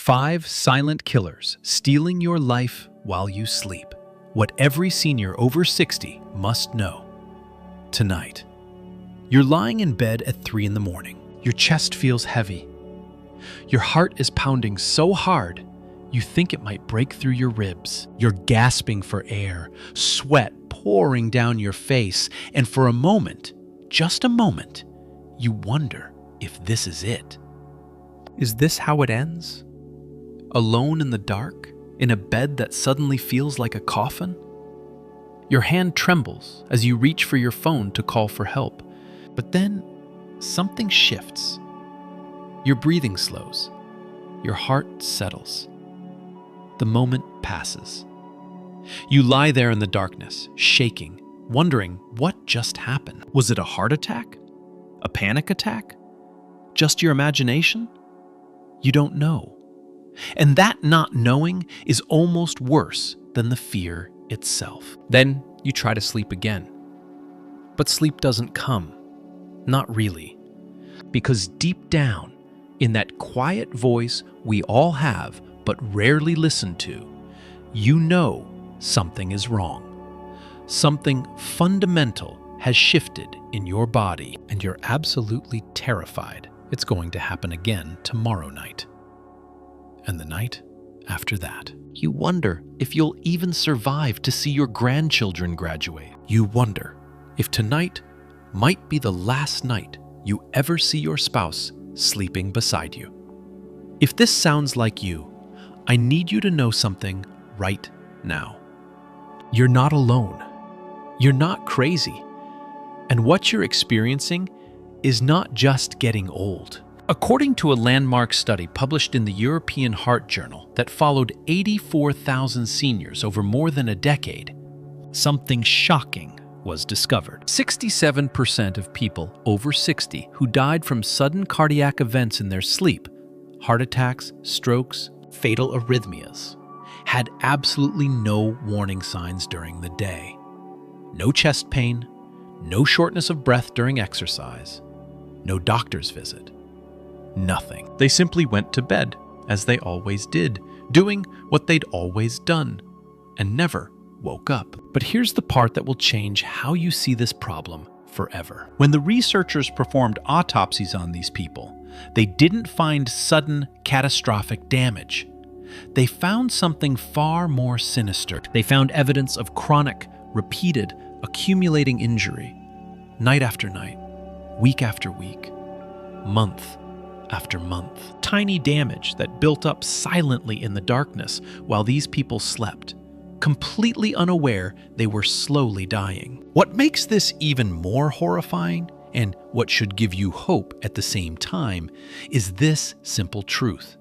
5 silent killers stealing your life while you sleep. What every senior over 60 must know. Tonight, you're lying in bed at 3 in the morning. Your chest feels heavy. Your heart is pounding so hard, you think it might break through your ribs. You're gasping for air, sweat pouring down your face, and for a moment, just a moment, you wonder if this is it. Is this how it ends? Alone in the dark, in a bed that suddenly feels like a coffin? Your hand trembles as you reach for your phone to call for help. But then, something shifts. Your breathing slows. Your heart settles. The moment passes. You lie there in the darkness, shaking, wondering what just happened. Was it a heart attack? A panic attack? Just your imagination? You don't know. And that not knowing is almost worse than the fear itself. Then you try to sleep again. But sleep doesn't come. Not really. Because deep down, in that quiet voice we all have but rarely listen to, you know something is wrong. Something fundamental has shifted in your body, and you're absolutely terrified it's going to happen again tomorrow night. And the night after that. You wonder if you'll even survive to see your grandchildren graduate. You wonder if tonight might be the last night you ever see your spouse sleeping beside you. If this sounds like you, I need you to know something right now. You're not alone. You're not crazy. And what you're experiencing is not just getting old. According to a landmark study published in the European Heart Journal that followed 84,000 seniors over more than a decade, something shocking was discovered. 67% of people over 60 who died from sudden cardiac events in their sleep, heart attacks, strokes, fatal arrhythmias, had absolutely no warning signs during the day. No chest pain, no shortness of breath during exercise, no doctor's visit. Nothing. They simply went to bed, as they always did, doing what they'd always done, and never woke up. But here's the part that will change how you see this problem forever. When the researchers performed autopsies on these people, they didn't find sudden, catastrophic damage. They found something far more sinister. They found evidence of chronic, repeated, accumulating injury, night after night, week after week, month after month. Tiny damage that built up silently in the darkness while these people slept, completely unaware they were slowly dying. What makes this even more horrifying, and what should give you hope at the same time, is this simple truth.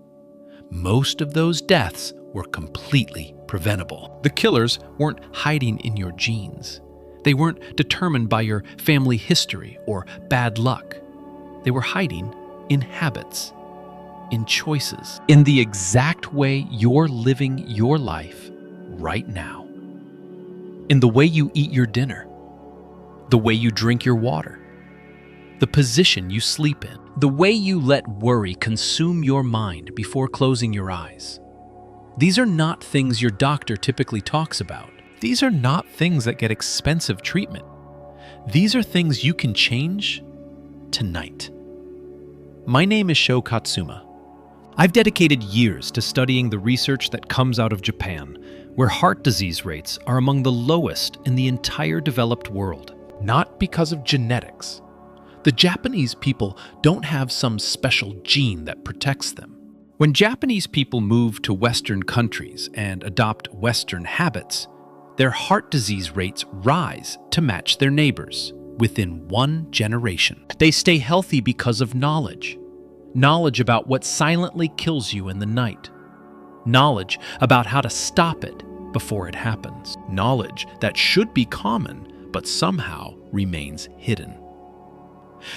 Most of those deaths were completely preventable. The killers weren't hiding in your genes. They weren't determined by your family history or bad luck. They were hiding in habits, in choices, in the exact way you're living your life right now. In the way you eat your dinner, the way you drink your water, the position you sleep in, the way you let worry consume your mind before closing your eyes. These are not things your doctor typically talks about. These are not things that get expensive treatment. These are things you can change tonight. My name is Sho Katsuma. I've dedicated years to studying the research that comes out of Japan, where heart disease rates are among the lowest in the entire developed world. Not because of genetics. The Japanese people don't have some special gene that protects them. When Japanese people move to Western countries and adopt Western habits, their heart disease rates rise to match their neighbors within one generation. They stay healthy because of knowledge. Knowledge about what silently kills you in the night. Knowledge about how to stop it before it happens. Knowledge that should be common, but somehow remains hidden.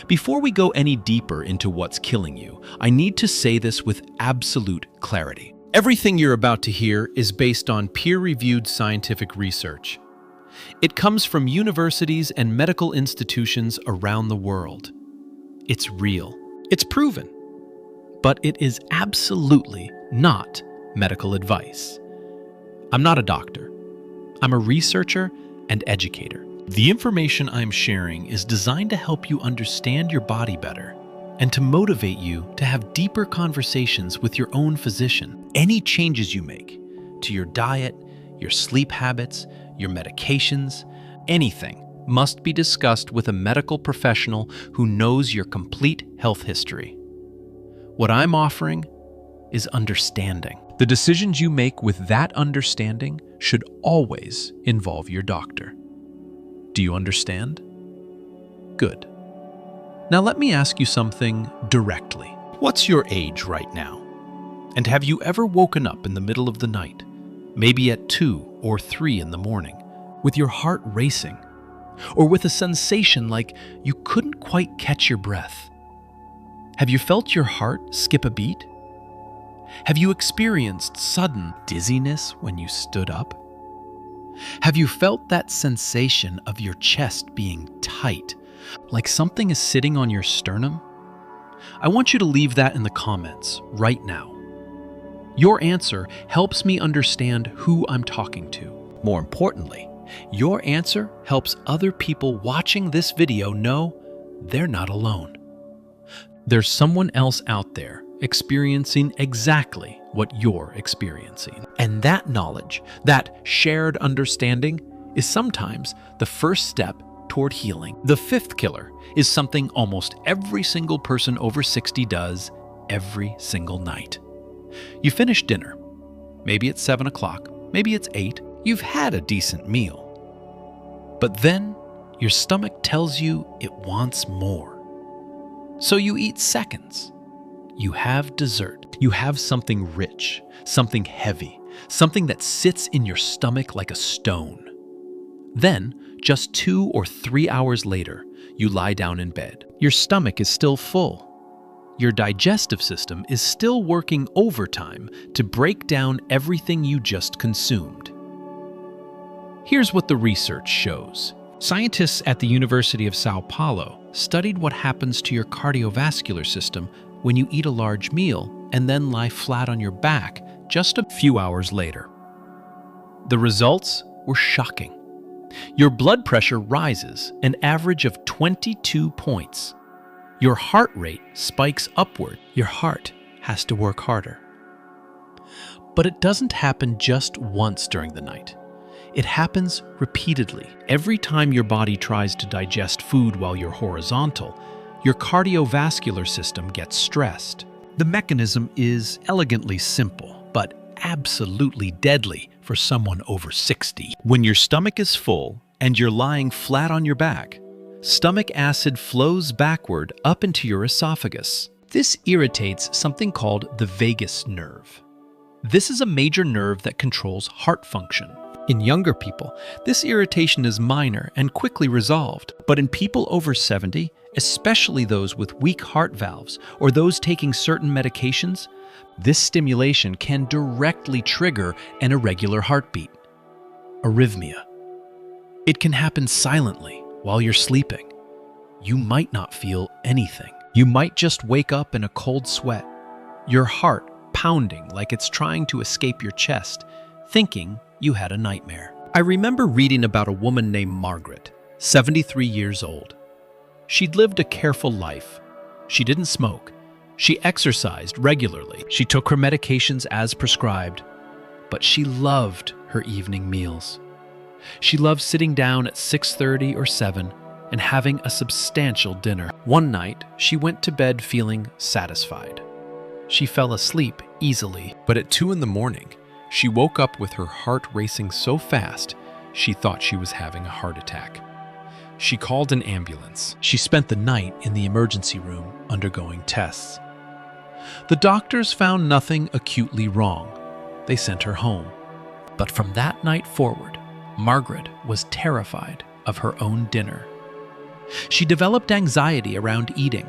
Before we go any deeper into what's killing you, I need to say this with absolute clarity. Everything you're about to hear is based on peer-reviewed scientific research. It comes from universities and medical institutions around the world. It's real. It's proven. but it is absolutely not medical advice. I'm not a doctor. I'm a researcher and educator. The information I'm sharing is designed to help you understand your body better and to motivate you to have deeper conversations with your own physician. Any changes you make to your diet, your sleep habits, your medications, anything must be discussed with a medical professional who knows your complete health history. What I'm offering is understanding. The decisions you make with that understanding should always involve your doctor. Do you understand? Good. Now let me ask you something directly. What's your age right now? And have you ever woken up in the middle of the night, maybe at 2 or 3 in the morning, with your heart racing, or with a sensation like you couldn't quite catch your breath? Have you felt your heart skip a beat? Have you experienced sudden dizziness when you stood up? Have you felt that sensation of your chest being tight, like something is sitting on your sternum? I want you to leave that in the comments right now. Your answer helps me understand who I'm talking to. More importantly, your answer helps other people watching this video know they're not alone. There's someone else out there experiencing exactly what you're experiencing. And that knowledge, that shared understanding, is sometimes the first step toward healing. The fifth killer is something almost every single person over 60 does every single night. You finish dinner. Maybe it's 7 o'clock, maybe it's 8. You've had a decent meal. But then your stomach tells you it wants more. So you eat seconds. You have dessert. You have something rich, something heavy, something that sits in your stomach like a stone. Then, just 2 or 3 hours later, you lie down in bed. Your stomach is still full. Your digestive system is still working overtime to break down everything you just consumed. Here's what the research shows. Scientists at the University of Sao Paulo studied what happens to your cardiovascular system when you eat a large meal and then lie flat on your back just a few hours later. The results were shocking. Your blood pressure rises an average of 22 points. Your heart rate spikes upward. Your heart has to work harder. But it doesn't happen just once during the night. It happens repeatedly. Every time your body tries to digest food while you're horizontal, your cardiovascular system gets stressed. The mechanism is elegantly simple, but absolutely deadly for someone over 60. When your stomach is full and you're lying flat on your back, stomach acid flows backward up into your esophagus. This irritates something called the vagus nerve. This is a major nerve that controls heart function. In younger people, this irritation is minor and quickly resolved. But in people over 70, especially those with weak heart valves or those taking certain medications, this stimulation can directly trigger an irregular heartbeat, arrhythmia. It can happen silently while you're sleeping. You might not feel anything. You might just wake up in a cold sweat, your heart pounding like it's trying to escape your chest, thinking you had a nightmare. I remember reading about a woman named Margaret, 73 years old. She'd lived a careful life. She didn't smoke. She exercised regularly. She took her medications as prescribed. But she loved her evening meals. She loved sitting down at 6:30 or 7 and having a substantial dinner. One night, she went to bed feeling satisfied. She fell asleep easily, but at 2 in the morning, she woke up with her heart racing so fast, she thought she was having a heart attack. She called an ambulance. She spent the night in the emergency room undergoing tests. The doctors found nothing acutely wrong. They sent her home. But from that night forward, Margaret was terrified of her own dinner. She developed anxiety around eating.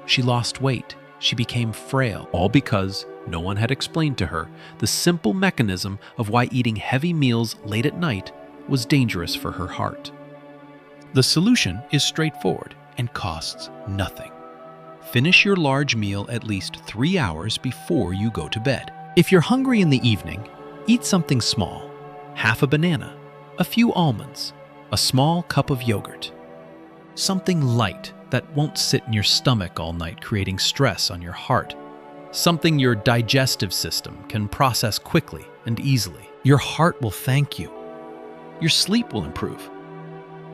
She lost weight. She became frail, all because no one had explained to her the simple mechanism of why eating heavy meals late at night was dangerous for her heart. The solution is straightforward and costs nothing. Finish your large meal at least 3 hours before you go to bed. If you're hungry in the evening, eat something small: half a banana, a few almonds, a small cup of yogurt. Something light that won't sit in your stomach all night, creating stress on your heart. Something your digestive system can process quickly and easily. Your heart will thank you. Your sleep will improve.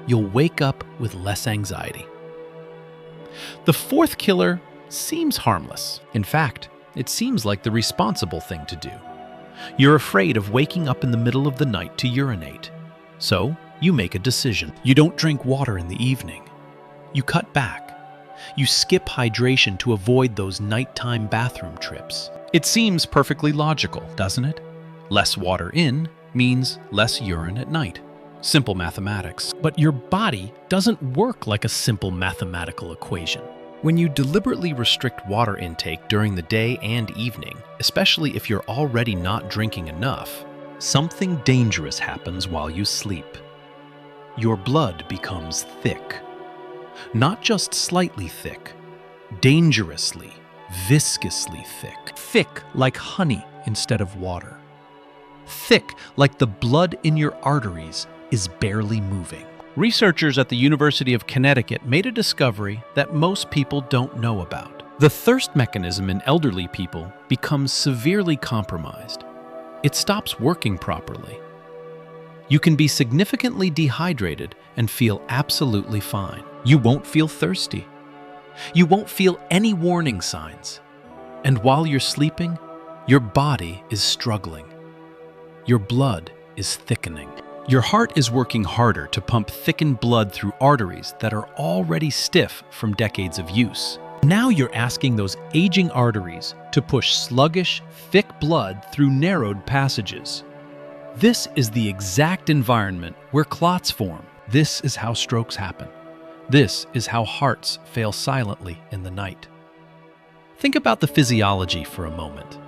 You'll wake up with less anxiety. The fourth killer seems harmless. In fact, it seems like the responsible thing to do. You're afraid of waking up in the middle of the night to urinate. So, you make a decision. You don't drink water in the evening. You cut back. You skip hydration to avoid those nighttime bathroom trips. It seems perfectly logical, doesn't it? Less water in means less urine at night. Simple mathematics. But your body doesn't work like a simple mathematical equation. When you deliberately restrict water intake during the day and evening, especially if you're already not drinking enough, something dangerous happens while you sleep. Your blood becomes thick. Not just slightly thick, dangerously, viscously thick. Thick like honey instead of water. Thick like the blood in your arteries is barely moving. Researchers at the University of Connecticut made a discovery that most people don't know about. The thirst mechanism in elderly people becomes severely compromised. It stops working properly. You can be significantly dehydrated and feel absolutely fine. You won't feel thirsty. You won't feel any warning signs. And while you're sleeping, your body is struggling. Your blood is thickening. Your heart is working harder to pump thickened blood through arteries that are already stiff from decades of use. Now you're asking those aging arteries to push sluggish, thick blood through narrowed passages. This is the exact environment where clots form. This is how strokes happen. This is how hearts fail silently in the night. Think about the physiology for a moment.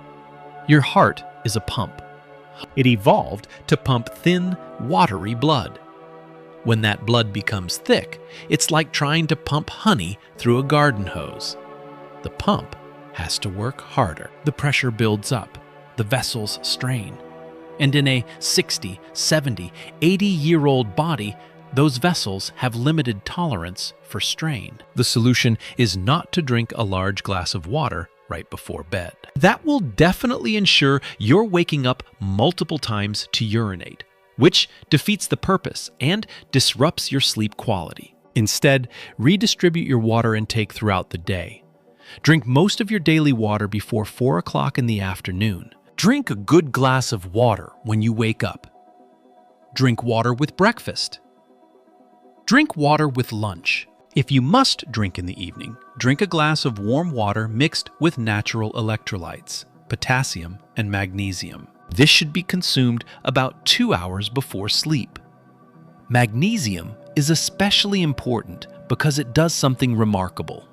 Your heart is a pump. It evolved to pump thin, watery blood. When that blood becomes thick, it's like trying to pump honey through a garden hose. The pump has to work harder. The pressure builds up. The vessels strain. And in a 60, 70, 80-year-old body, those vessels have limited tolerance for strain. The solution is not to drink a large glass of water right before bed. That will definitely ensure you're waking up multiple times to urinate, which defeats the purpose and disrupts your sleep quality. Instead, redistribute your water intake throughout the day. Drink most of your daily water before 4 o'clock in the afternoon. Drink a good glass of water when you wake up. Drink water with breakfast. Drink water with lunch. If you must drink in the evening, drink a glass of warm water mixed with natural electrolytes, potassium and magnesium. This should be consumed about 2 hours before sleep. Magnesium is especially important because it does something remarkable.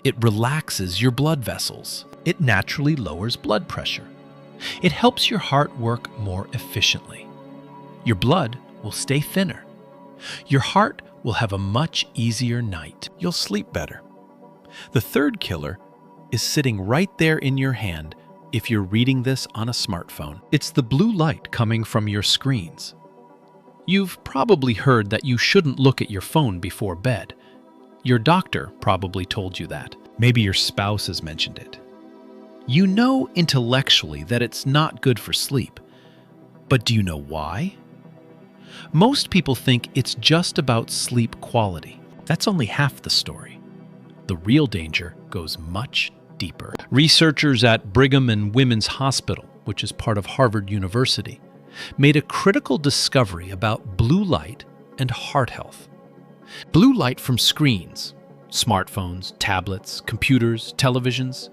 It relaxes your blood vessels. It naturally lowers blood pressure. It helps your heart work more efficiently. Your blood will stay thinner. Your heart will have a much easier night. You'll sleep better. The third killer is sitting right there in your hand if you're reading this on a smartphone. It's the blue light coming from your screens. You've probably heard that you shouldn't look at your phone before bed. Your doctor probably told you that. Maybe your spouse has mentioned it. You know intellectually that it's not good for sleep. But do you know why? Most people think it's just about sleep quality. That's only half the story. The real danger goes much deeper. Researchers at Brigham and Women's Hospital, which is part of Harvard University, made a critical discovery about blue light and heart health. Blue light from screens, smartphones, tablets, computers, televisions,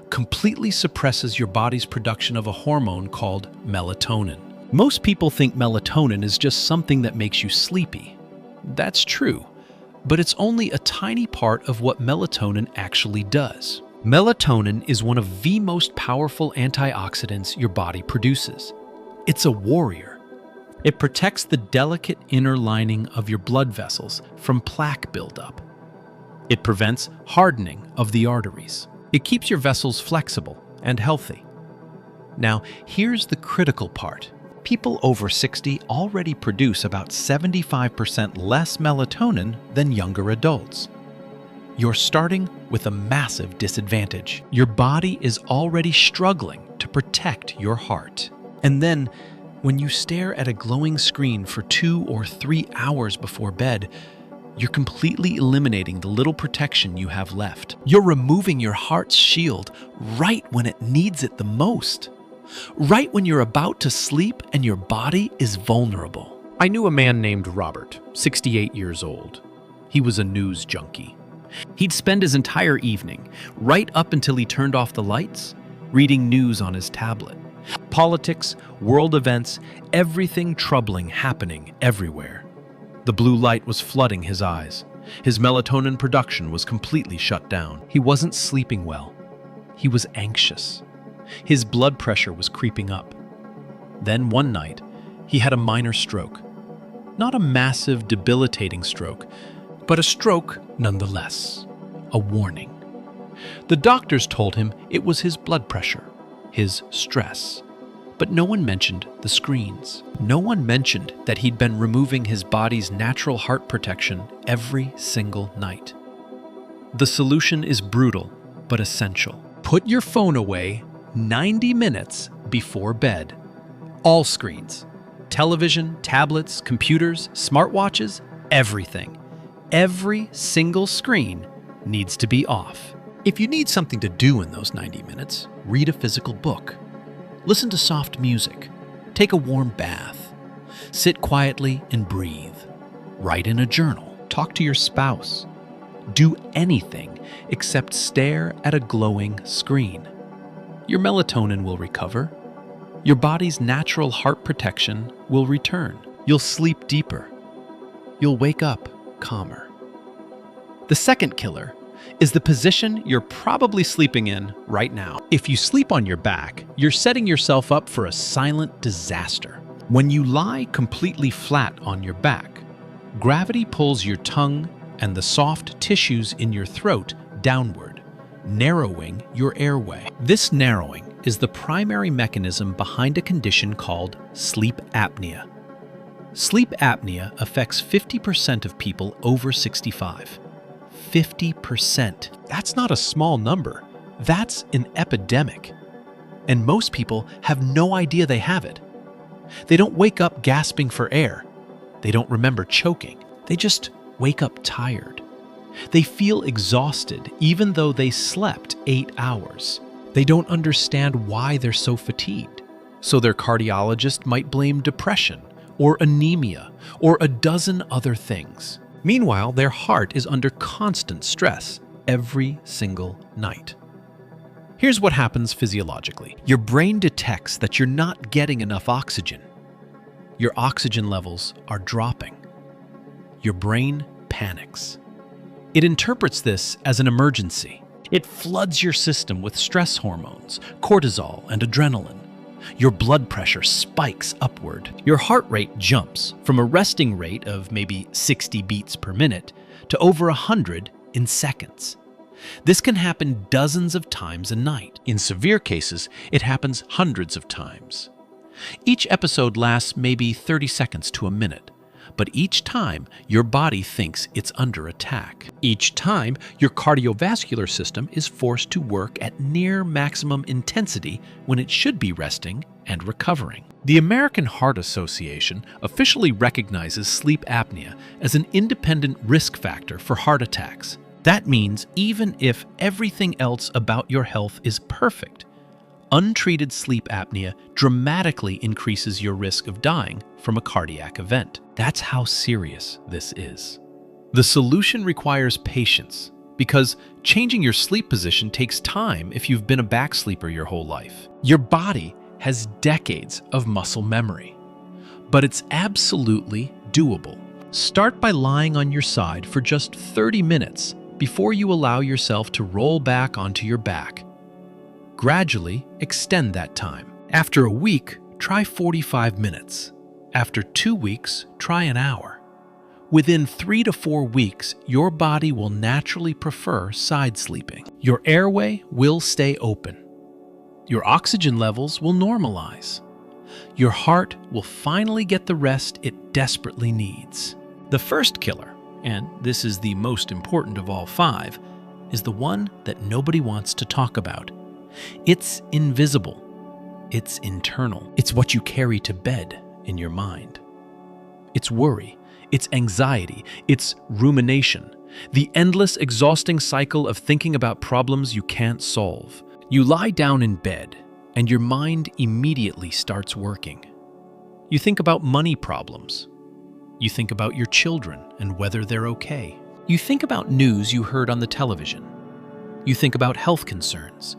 completely suppresses your body's production of a hormone called melatonin. Most people think melatonin is just something that makes you sleepy. That's true, but it's only a tiny part of what melatonin actually does. Melatonin is one of the most powerful antioxidants your body produces. It's a warrior. It protects the delicate inner lining of your blood vessels from plaque buildup. It prevents hardening of the arteries. It keeps your vessels flexible and healthy. Now, here's the critical part. People over 60 already produce about 75% less melatonin than younger adults. You're starting with a massive disadvantage. Your body is already struggling to protect your heart. And then, when you stare at a glowing screen for 2 or 3 hours before bed, you're completely eliminating the little protection you have left. You're removing your heart's shield right when it needs it the most. Right when you're about to sleep and your body is vulnerable. I knew a man named Robert, 68 years old. He was a news junkie. He'd spend his entire evening, right up until he turned off the lights, reading news on his tablet. Politics, world events, everything troubling happening everywhere. The blue light was flooding his eyes. His melatonin production was completely shut down. He wasn't sleeping well. He was anxious. His blood pressure was creeping up. Then one night, he had a minor stroke. Not a massive, debilitating stroke, but a stroke nonetheless. A warning. The doctors told him it was his blood pressure, his stress. But no one mentioned the screens. No one mentioned that he'd been removing his body's natural heart protection every single night. The solution is brutal, but essential. Put your phone away 90 minutes before bed. All screens. Television, tablets, computers, smartwatches, everything. Every single screen needs to be off. If you need something to do in those 90 minutes, read a physical book. Listen to soft music. Take a warm bath. Sit quietly and breathe. Write in a journal. Talk to your spouse. Do anything except stare at a glowing screen. Your melatonin will recover. Your body's natural heart protection will return. You'll sleep deeper. You'll wake up calmer. The second killer is the position you're probably sleeping in right now. If you sleep on your back, you're setting yourself up for a silent disaster. When you lie completely flat on your back, gravity pulls your tongue and the soft tissues in your throat downward, narrowing your airway. This narrowing is the primary mechanism behind a condition called sleep apnea. Sleep apnea affects 50% of people over 65. 50%. That's not a small number. That's an epidemic. And most people have no idea they have it. They don't wake up gasping for air. They don't remember choking. They just wake up tired. They feel exhausted even though they slept 8 hours. They don't understand why they're so fatigued. So their cardiologist might blame depression or anemia or a dozen other things. Meanwhile, their heart is under constant stress every single night. Here's what happens physiologically. Your brain detects that you're not getting enough oxygen. Your oxygen levels are dropping. Your brain panics. It interprets this as an emergency. It floods your system with stress hormones, cortisol, and adrenaline. Your blood pressure spikes upward. Your heart rate jumps from a resting rate of maybe 60 beats per minute to over 100 in seconds. This can happen dozens of times a night. In severe cases, it happens hundreds of times. Each episode lasts maybe 30 seconds to a minute, but each time your body thinks it's under attack. Each time your cardiovascular system is forced to work at near maximum intensity when it should be resting and recovering. The American Heart Association officially recognizes sleep apnea as an independent risk factor for heart attacks. That means even if everything else about your health is perfect, untreated sleep apnea dramatically increases your risk of dying from a cardiac event. That's how serious this is. The solution requires patience, because changing your sleep position takes time if you've been a back sleeper your whole life. Your body has decades of muscle memory, but it's absolutely doable. Start by lying on your side for just 30 minutes before you allow yourself to roll back onto your back. Gradually extend that time. After a week, try 45 minutes. After 2 weeks, try an hour. Within 3 to 4 weeks, your body will naturally prefer side sleeping. Your airway will stay open. Your oxygen levels will normalize. Your heart will finally get the rest it desperately needs. The first killer, and this is the most important of all 5, is the one that nobody wants to talk about. It's invisible. It's internal. It's what you carry to bed in your mind. It's worry. It's anxiety. It's rumination. The endless, exhausting cycle of thinking about problems you can't solve. You lie down in bed, and your mind immediately starts working. You think about money problems. You think about your children and whether they're okay. You think about news you heard on the television. You think about health concerns.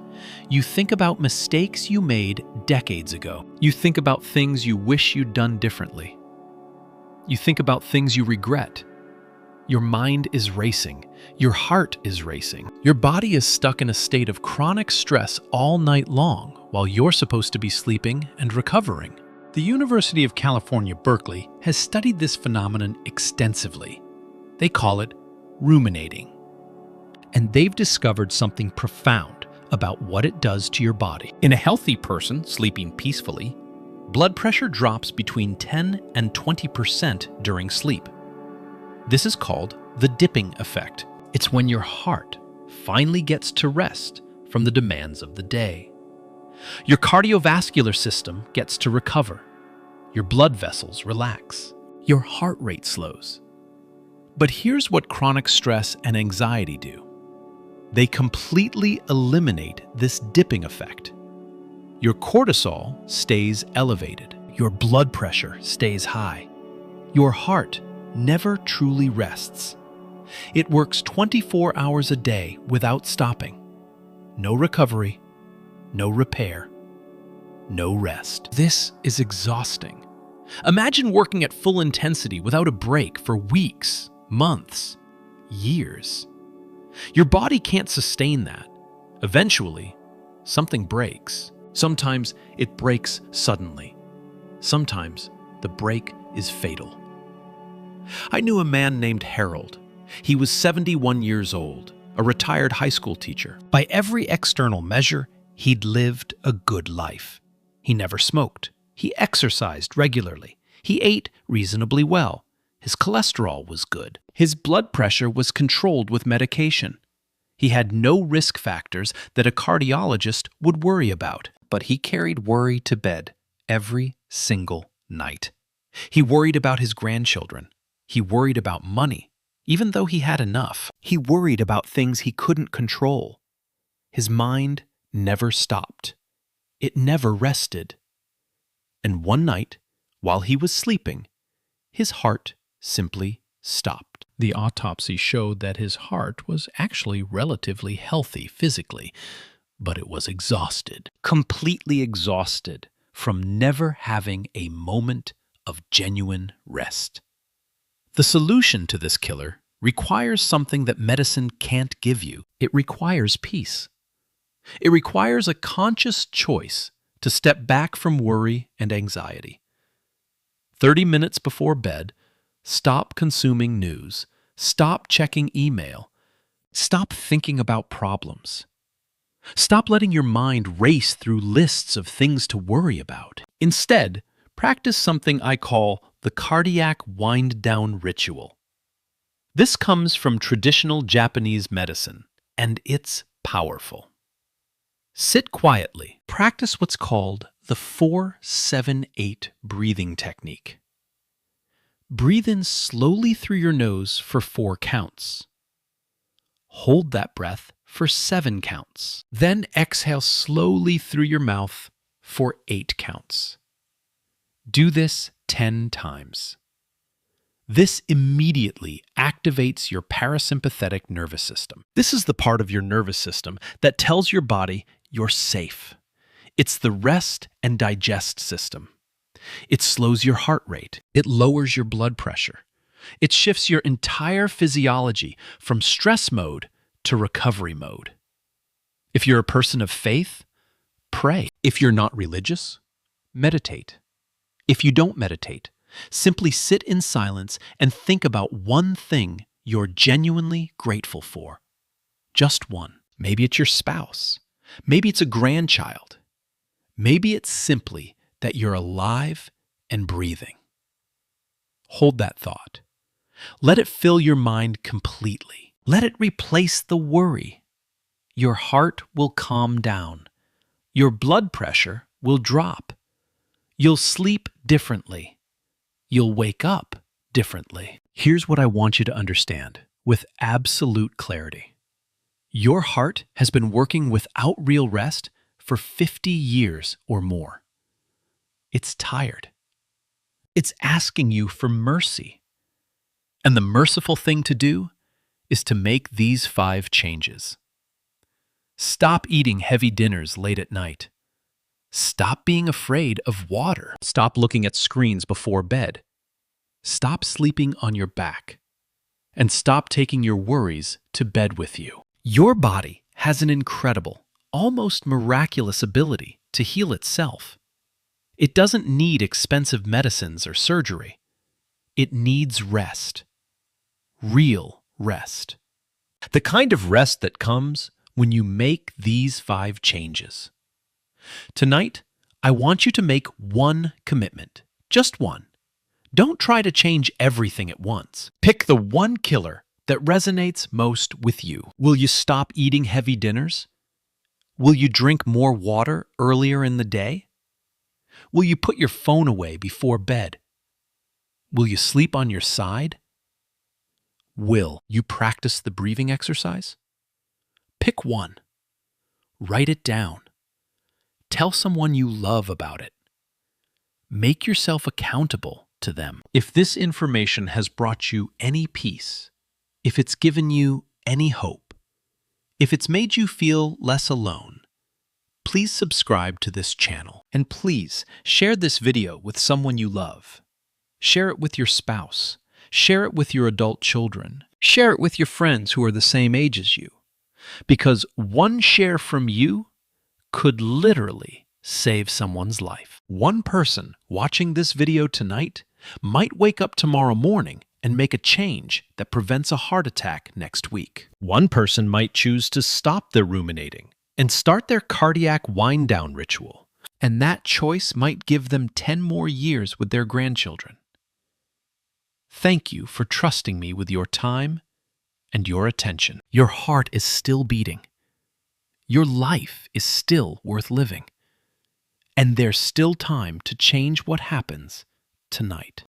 You think about mistakes you made decades ago. You think about things you wish you'd done differently. You think about things you regret. Your mind is racing. Your heart is racing. Your body is stuck in a state of chronic stress all night long while you're supposed to be sleeping and recovering. The University of California, Berkeley has studied this phenomenon extensively. They call it ruminating. And they've discovered something profound about what it does to your body. In a healthy person sleeping peacefully, blood pressure drops between 10 and 20% during sleep. This is called the dipping effect. It's when your heart finally gets to rest from the demands of the day. Your cardiovascular system gets to recover. Your blood vessels relax. Your heart rate slows. But here's what chronic stress and anxiety do. They completely eliminate this dipping effect. Your cortisol stays elevated. Your blood pressure stays high. Your heart never truly rests. It works 24 hours a day without stopping. No recovery, no repair, no rest. This is exhausting. Imagine working at full intensity without a break for weeks, months, years. Your body can't sustain that. Eventually, something breaks. Sometimes it breaks suddenly. Sometimes the break is fatal. I knew a man named Harold. He was 71 years old, a retired high school teacher. By every external measure, he'd lived a good life. He never smoked. He exercised regularly. He ate reasonably well. His cholesterol was good. His blood pressure was controlled with medication. He had no risk factors that a cardiologist would worry about. But he carried worry to bed every single night. He worried about his grandchildren. He worried about money, even though he had enough. He worried about things he couldn't control. His mind never stopped. It never rested. And one night, while he was sleeping, his heart simply stopped. The autopsy showed that his heart was actually relatively healthy physically, but it was exhausted, completely exhausted from never having a moment of genuine rest. The solution to this killer requires something that medicine can't give you. It requires peace. It requires a conscious choice to step back from worry and anxiety. 30 minutes before bed, stop consuming news. Stop checking email. Stop thinking about problems. Stop letting your mind race through lists of things to worry about. Instead, practice something I call the cardiac wind-down ritual. This comes from traditional Japanese medicine, and it's powerful. Sit quietly. Practice what's called the 4-7-8 breathing technique. Breathe in slowly through your nose for 4 counts. Hold that breath for 7 counts. Then exhale slowly through your mouth for 8 counts. Do this 10 times. This immediately activates your parasympathetic nervous system. This is the part of your nervous system that tells your body you're safe. It's the rest and digest system. It slows your heart rate. It lowers your blood pressure. It shifts your entire physiology from stress mode to recovery mode. If you're a person of faith, pray. If you're not religious, meditate. If you don't meditate, Simply sit in silence and think about one thing you're genuinely grateful for. Just one. Maybe it's your spouse. Maybe it's a grandchild. Maybe it's simply that you're alive and breathing. Hold that thought. Let it fill your mind completely. Let it replace the worry. Your heart will calm down. Your blood pressure will drop. You'll sleep differently. You'll wake up differently. Here's what I want you to understand with absolute clarity. Your heart has been working without real rest for 50 years or more. It's tired. It's asking you for mercy. And the merciful thing to do is to make these 5 changes. Stop eating heavy dinners late at night. Stop being afraid of water. Stop looking at screens before bed. Stop sleeping on your back. And stop taking your worries to bed with you. Your body has an incredible, almost miraculous ability to heal itself. It doesn't need expensive medicines or surgery. It needs rest. Real rest. The kind of rest that comes when you make these 5 changes. Tonight, I want you to make one commitment. Just one. Don't try to change everything at once. Pick the one killer that resonates most with you. Will you stop eating heavy dinners? Will you drink more water earlier in the day? Will you put your phone away before bed? Will you sleep on your side? Will you practice the breathing exercise? Pick one. Write it down. Tell someone you love about it. Make yourself accountable to them. If this information has brought you any peace, if it's given you any hope, if it's made you feel less alone, please subscribe to this channel. And please share this video with someone you love. Share it with your spouse. Share it with your adult children. Share it with your friends who are the same age as you. Because one share from you could literally save someone's life. One person watching this video tonight might wake up tomorrow morning and make a change that prevents a heart attack next week. One person might choose to stop their ruminating and start their cardiac wind-down ritual. And that choice might give them 10 more years with their grandchildren. Thank you for trusting me with your time and your attention. Your heart is still beating. Your life is still worth living. And there's still time to change what happens tonight.